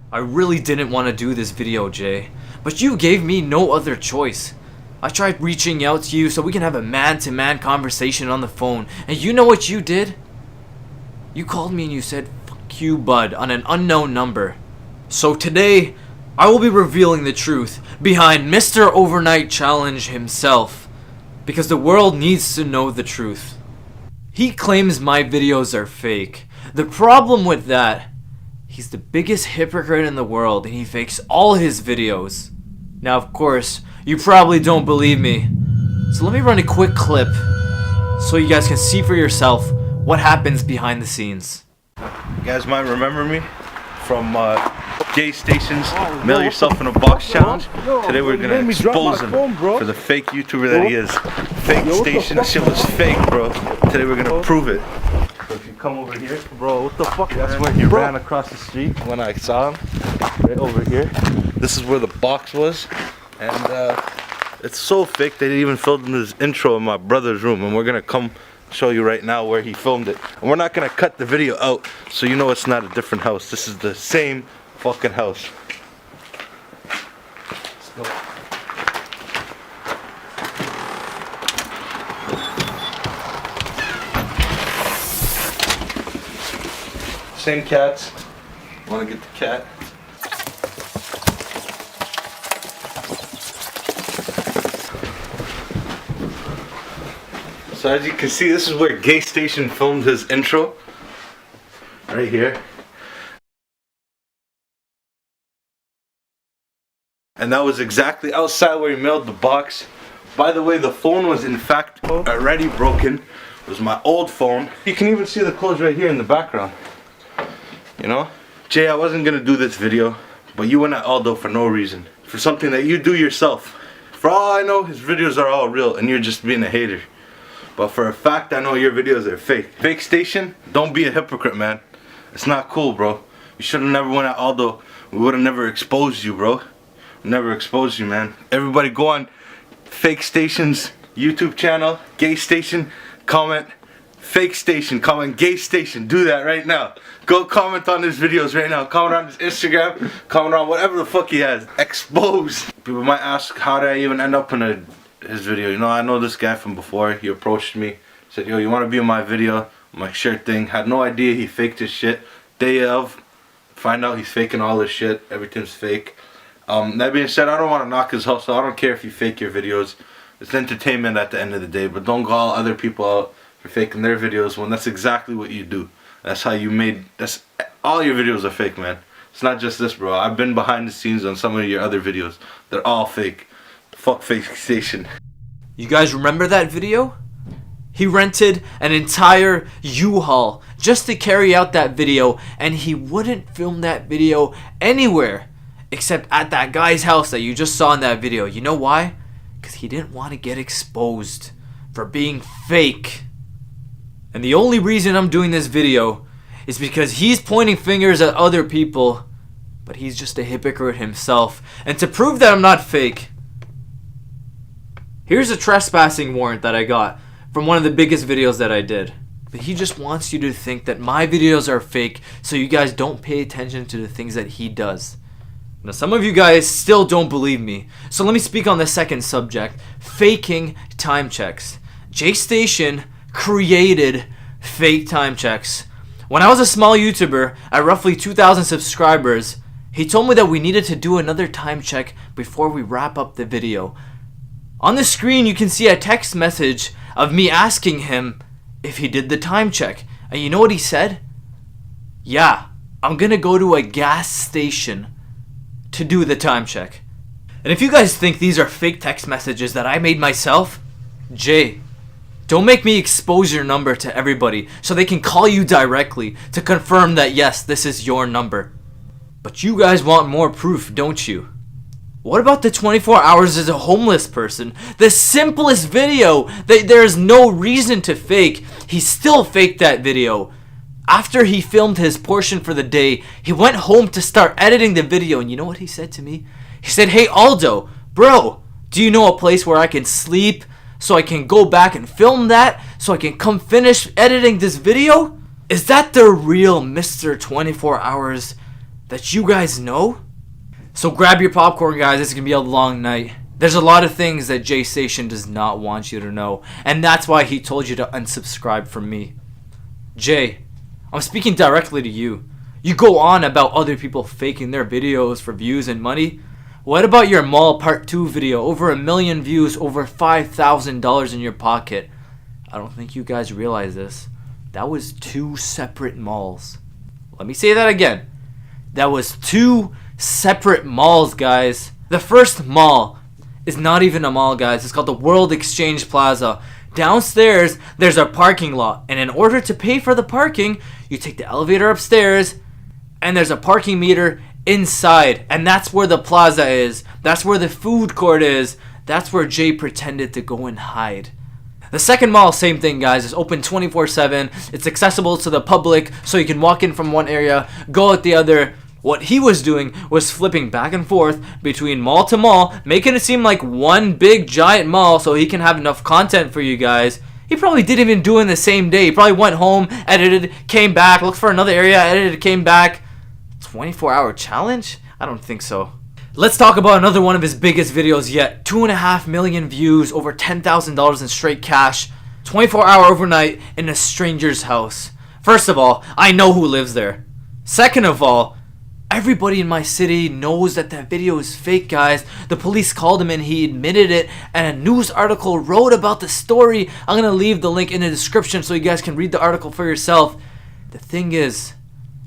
I really didn't want to do this video, Jay, but you gave me no other choice. I tried reaching out to you so we can have a man-to-man conversation on the phone, and you know what you did? You called me and you said, "Fuck you, bud," on an unknown number. So today, I will be revealing the truth behind Mr. Overnight Challenge himself, because the world needs to know the truth. He claims my videos are fake. The problem with that, he's the biggest hypocrite in the world and he fakes all his videos. Now, of course, you probably don't believe me. So let me run a quick clip so you guys can see for yourself what happens behind the scenes. You guys might remember me from Jaystation's Mail Yourself in a Box challenge. Today we're gonna expose him for the fake YouTuber that he is. Fake station, that shit was fake, bro. Today we're gonna prove it. So if you come over here, bro, what the fuck? that's where he ran across the street when I saw him. Right over here. This is where the box was, and it's so fake they even filmed his intro in my brother's room, and we're gonna come show you right now where he filmed it. And we're not gonna cut the video out, so you know it's not a different house. This is the same fucking house. Let's go. Same cats. Wanna get the cat? So as you can see, this is where Jaystation filmed his intro. Right here. And that was exactly outside where he mailed the box. By the way, the phone was in fact already broken. It was my old phone. You can even see the clothes right here in the background. You know? Jay, I wasn't gonna do this video, but you went at Aldo for no reason. For something that you do yourself. For all I know, his videos are all real and you're just being a hater. But for a fact, I know your videos are fake. Fake Station, don't be a hypocrite, man. It's not cool, bro. You should have never went at Aldo. We would have never exposed you, bro. Never exposed you, man. Everybody go on Fake Station's YouTube channel, Jaystation, comment Fake Station, comment Jaystation. Do that right now. Go comment on his videos right now. Comment on his Instagram, comment on whatever the fuck he has. Expose. People might ask, how did I even end up in his video? You know, I know this guy from before. He approached me, said, "Yo, you want to be in my video?" I'm like, "Sure thing." Had no idea he faked his shit. Day of, find out he's faking all his shit. Everything's fake. That being said, I don't want to knock his hustle. I don't care if you fake your videos. It's entertainment at the end of the day. But don't call other people out for faking their videos when that's exactly what you do. That's how you made. That's all your videos are fake, man. It's not just this, bro. I've been behind the scenes on some of your other videos. They're all fake. Fuck Fake Station. You guys remember that video? He rented an entire U-Haul just to carry out that video, and he wouldn't film that video anywhere except at that guy's house that you just saw in that video. You know why? Because he didn't want to get exposed for being fake. And the only reason I'm doing this video is because he's pointing fingers at other people, but he's just a hypocrite himself. And to prove that I'm not fake, here's a trespassing warrant that I got from one of the biggest videos that I did. But he just wants you to think that my videos are fake so you guys don't pay attention to the things that he does. Now, some of you guys still don't believe me, so let me speak on the second subject, faking time checks. Jaystation created fake time checks. When I was a small YouTuber at roughly 2,000 subscribers, he told me that we needed to do another time check before we wrap up the video. On the screen, you can see a text message of me asking him if he did the time check. And you know what he said? "Yeah, I'm gonna go to a gas station to do the time check." And if you guys think these are fake text messages that I made myself, Jay, don't make me expose your number to everybody so they can call you directly to confirm that yes, this is your number. But you guys want more proof, don't you? What about the 24 hours as a homeless person? The simplest video that there's no reason to fake. He still faked that video. After he filmed his portion for the day, he went home to start editing the video, and you know what he said to me? He said, "Hey Aldo, bro, do you know a place where I can sleep so I can go back and film that so I can come finish editing this video?" Is that the real Mr. 24 Hours that you guys know? So grab your popcorn, guys. It's going to be a long night. There's a lot of things that Jaystation does not want you to know, and that's why he told you to unsubscribe from me. Jay, I'm speaking directly to you. You go on about other people faking their videos for views and money. What about your mall part 2 video? Over 1 million views, over $5,000 in your pocket. I don't think you guys realize this. That was 2 separate malls. Let me say that again. That was 2 separate malls, guys. The first mall is not even a mall, guys. It's called the World Exchange Plaza. Downstairs, there's a parking lot. And in order to pay for the parking, you take the elevator upstairs, and there's a parking meter inside. And that's where the plaza is. That's where the food court is. That's where Jay pretended to go and hide. The second mall, same thing, guys. It's open 24/7. It's accessible to the public, so you can walk in from one area, go out the other. What he was doing was flipping back and forth between mall to mall, making it seem like one big giant mall so he can have enough content for you guys. He probably didn't even do it in the same day. He probably went home, edited, came back, looked for another area, edited, came back. 24-hour challenge? I don't think so. Let's talk about another one of his biggest videos yet. 2.5 million views, over $10,000 in straight cash. 24-hour overnight in a stranger's house. First of all, I know who lives there. Second of all, everybody in my city knows that that video is fake, guys. The police called him and he admitted it, and a news article wrote about the story. I'm going to leave the link in the description so you guys can read the article for yourself. The thing is,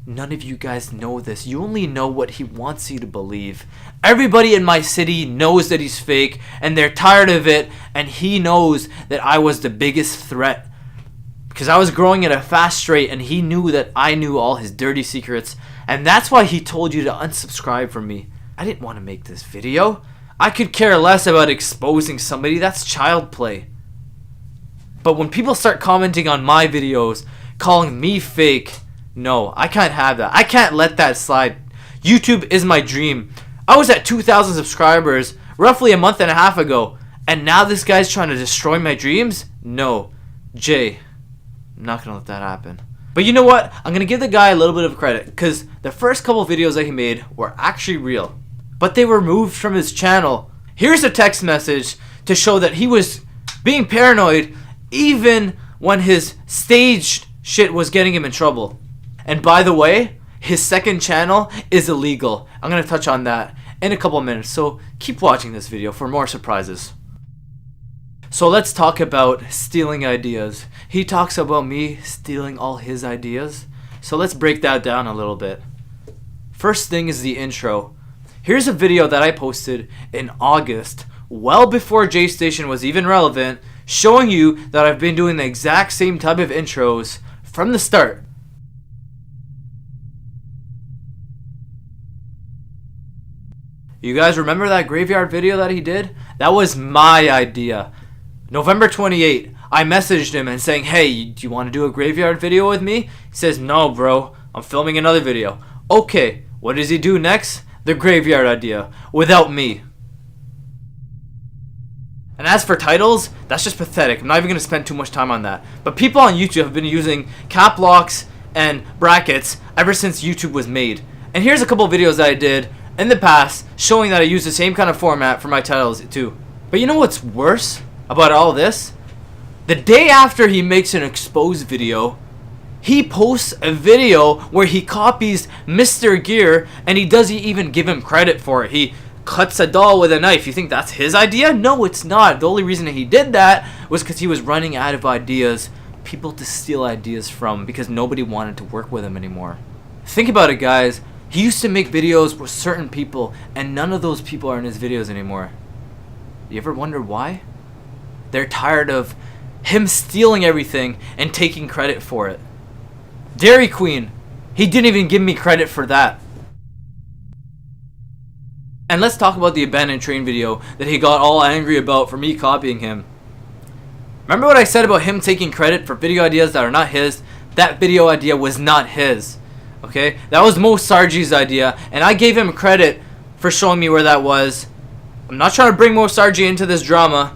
none of you guys know this. You only know what he wants you to believe. Everybody in my city knows that he's fake, and they're tired of it, and he knows that I was the biggest threat. Because I was growing at a fast rate, and he knew that I knew all his dirty secrets, and that's why he told you to unsubscribe from me. I didn't want to make this video. I could care less about exposing somebody. That's child play. But when people start commenting on my videos, calling me fake, no, I can't have that. I can't let that slide. YouTube is my dream. I was at 2,000 subscribers roughly a month and a half ago, and now this guy's trying to destroy my dreams? No. Jay, I'm not going to let that happen. But you know what? I'm going to give the guy a little bit of credit, because the first couple videos that he made were actually real. But they were removed from his channel. Here's a text message to show that he was being paranoid even when his staged shit was getting him in trouble. And by the way, his second channel is illegal. I'm going to touch on that in a couple minutes, so keep watching this video for more surprises. So let's talk about stealing ideas. He talks about me stealing all his ideas. So let's break that down a little bit. First thing is the intro. Here's a video that I posted in August, well before Jaystation was even relevant, showing you that I've been doing the exact same type of intros from the start. You guys remember that graveyard video that he did? That was my idea. November 28, I messaged him and saying, hey, do you want to do a graveyard video with me? He says, no, bro, I'm filming another video. Okay, what does he do next? The graveyard idea, without me. And as for titles, that's just pathetic. I'm not even going to spend too much time on that. But people on YouTube have been using cap locks and brackets ever since YouTube was made. And here's a couple videos that I did in the past showing that I use the same kind of format for my titles too. But you know what's worse about all this? The day after he makes an exposed video, he posts a video where he copies Mr. Gear, and he doesn't even give him credit for it. He cuts a doll with a knife. You think that's his idea? No, it's not. The only reason that he did that was because he was running out of ideas, people to steal ideas from, because nobody wanted to work with him anymore. Think about it, guys. He used to make videos with certain people, and none of those people are in his videos anymore. You ever wonder why? They're tired of him stealing everything and taking credit for it. Dairy Queen, he didn't even give me credit for that. And let's talk about the abandoned train video that he got all angry about for me copying him. Remember what I said about him taking credit for video ideas that are not his? That video idea was not his. Okay, that was Mo Sargi's idea, and I gave him credit for showing me where that was. I'm not trying to bring Mo Sargi into this drama,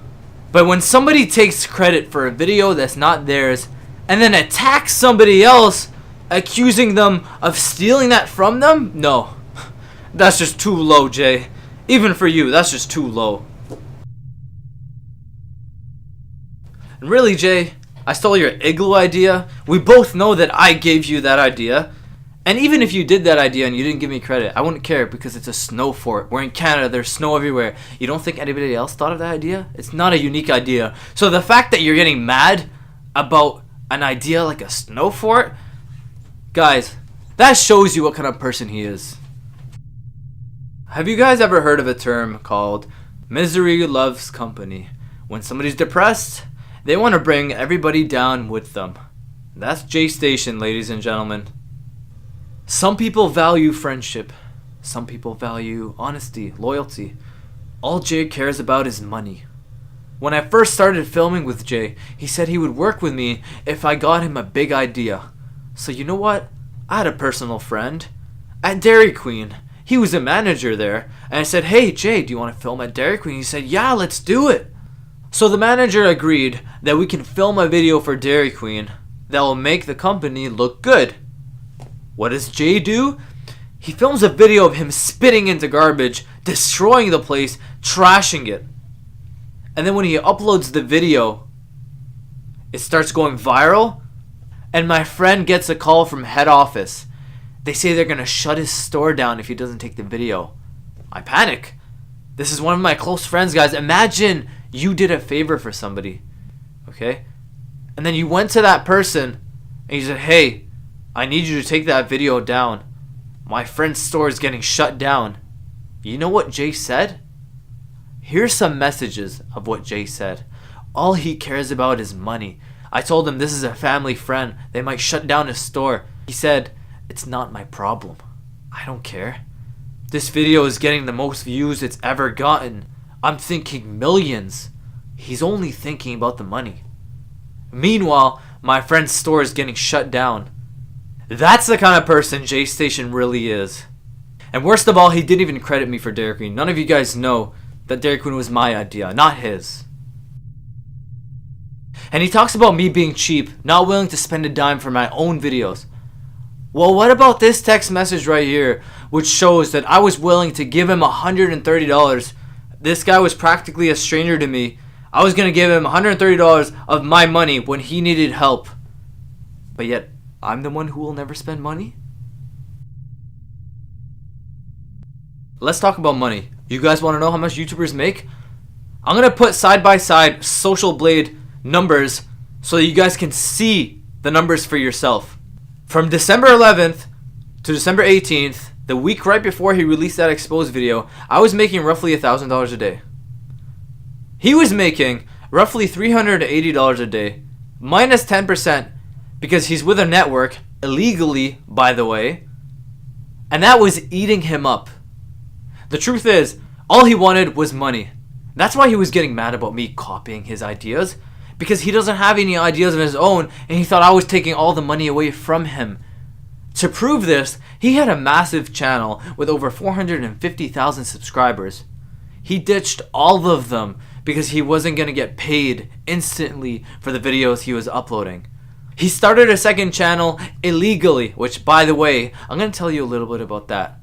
but when somebody takes credit for a video that's not theirs and then attacks somebody else accusing them of stealing that from them? No. That's just too low, Jay. Even for you, that's just too low. And really, Jay, I stole your igloo idea. We both know that I gave you that idea. And even if you did that idea and you didn't give me credit, I wouldn't care because it's a snow fort. We're in Canada, there's snow everywhere. You don't think anybody else thought of that idea? It's not a unique idea. So the fact that you're getting mad about an idea like a snow fort, guys, that shows you what kind of person he is. Have you guys ever heard of a term called misery loves company? When somebody's depressed, they want to bring everybody down with them. That's Jaystation, ladies and gentlemen. Some people value friendship. Some people value honesty, loyalty. All Jay cares about is money. When I first started filming with Jay, he said he would work with me if I got him a big idea. So you know what? I had a personal friend at Dairy Queen. He was a manager there. And I said, hey Jay, do you want to film at Dairy Queen? He said, yeah, let's do it. So the manager agreed that we can film a video for Dairy Queen that will make the company look good. What does Jay do? He films a video of him spitting into garbage, destroying the place, trashing it. And then when he uploads the video, it starts going viral. And my friend gets a call from head office. They say they're going to shut his store down if he doesn't take the video. I panic. This is one of my close friends, guys. Imagine you did a favor for somebody. Okay? And then you went to that person and you said, hey, I need you to take that video down. My friend's store is getting shut down. You know what Jay said? Here's some messages of what Jay said. All he cares about is money. I told him this is a family friend. They might shut down his store. He said, it's not my problem. I don't care. This video is getting the most views it's ever gotten. I'm thinking millions. He's only thinking about the money. Meanwhile, my friend's store is getting shut down. That's the kind of person Jaystation really is. And worst of all, he didn't even credit me for Dairy Queen. None of you guys know that Dairy Queen was my idea, not his. And he talks about me being cheap, not willing to spend a dime for my own videos. Well, what about this text message right here, which shows that I was willing to give him $130. This guy was practically a stranger to me. I was going to give him $130 of my money when he needed help. But yet, I'm the one who will never spend money? Let's talk about money. You guys want to know how much YouTubers make? I'm going to put side by side Social Blade numbers so that you guys can see the numbers for yourself. From December 11th to December 18th, the week right before he released that exposed video, I was making roughly $1,000 a day. He was making roughly $380 a day, minus 10%, because he's with a network, illegally, by the way, and that was eating him up. The truth is, all he wanted was money. That's why he was getting mad about me copying his ideas, because he doesn't have any ideas of his own, and he thought I was taking all the money away from him. To prove this, he had a massive channel with over 450,000 subscribers. He ditched all of them because he wasn't going to get paid instantly for the videos he was uploading. He started a second channel illegally, which, by the way, I'm going to tell you a little bit about that.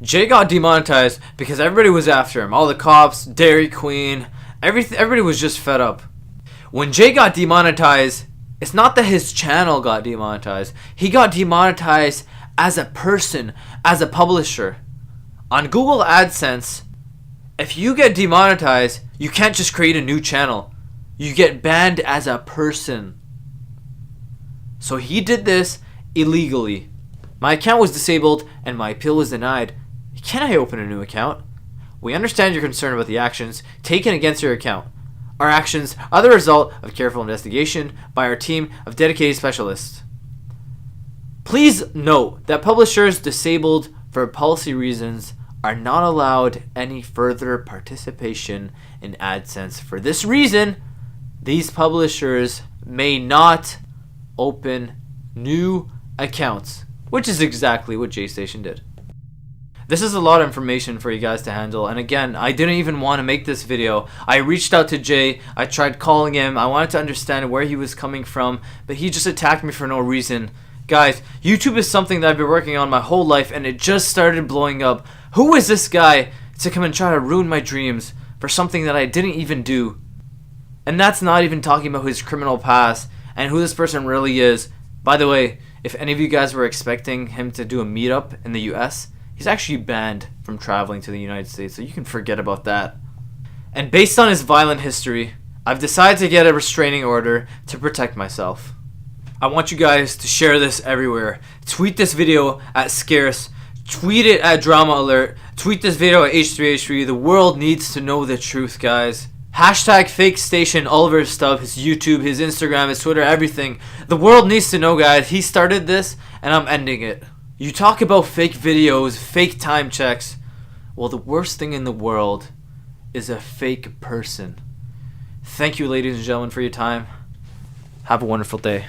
Jay got demonetized because everybody was after him. All the cops, Dairy Queen, everybody was just fed up. When Jay got demonetized, it's not that his channel got demonetized. He got demonetized as a person, as a publisher. On Google AdSense, if you get demonetized, you can't just create a new channel. You get banned as a person. So he did this illegally. My account was disabled and my appeal was denied. Can I open a new account? We understand your concern about the actions taken against your account. Our actions are the result of careful investigation by our team of dedicated specialists. Please note that publishers disabled for policy reasons are not allowed any further participation in AdSense. For this reason, these publishers may not open new accounts, which is exactly what Jaystation did. This is a lot of information for you guys to handle, and again, I didn't even want to make this video. I reached out to Jay, I tried calling him, I wanted to understand where he was coming from, but he just attacked me for no reason. Guys, YouTube is something that I've been working on my whole life, and it just started blowing up. Who is this guy to come and try to ruin my dreams for something that I didn't even do? And that's not even talking about his criminal past and who this person really is. By the way, if any of you guys were expecting him to do a meetup in the US, he's actually banned from traveling to the United States, so you can forget about that. And based on his violent history, I've decided to get a restraining order to protect myself. I want you guys to share this everywhere. Tweet this video at Scarce. Tweet it at Drama Alert. Tweet this video at H3H3. The world needs to know the truth, guys. Hashtag fake station, all of his stuff, his YouTube, his Instagram, his Twitter, everything. The world needs to know, guys. He started this, and I'm ending it. You talk about fake videos, fake time checks. Well, the worst thing in the world is a fake person. Thank you, ladies and gentlemen, for your time. Have a wonderful day.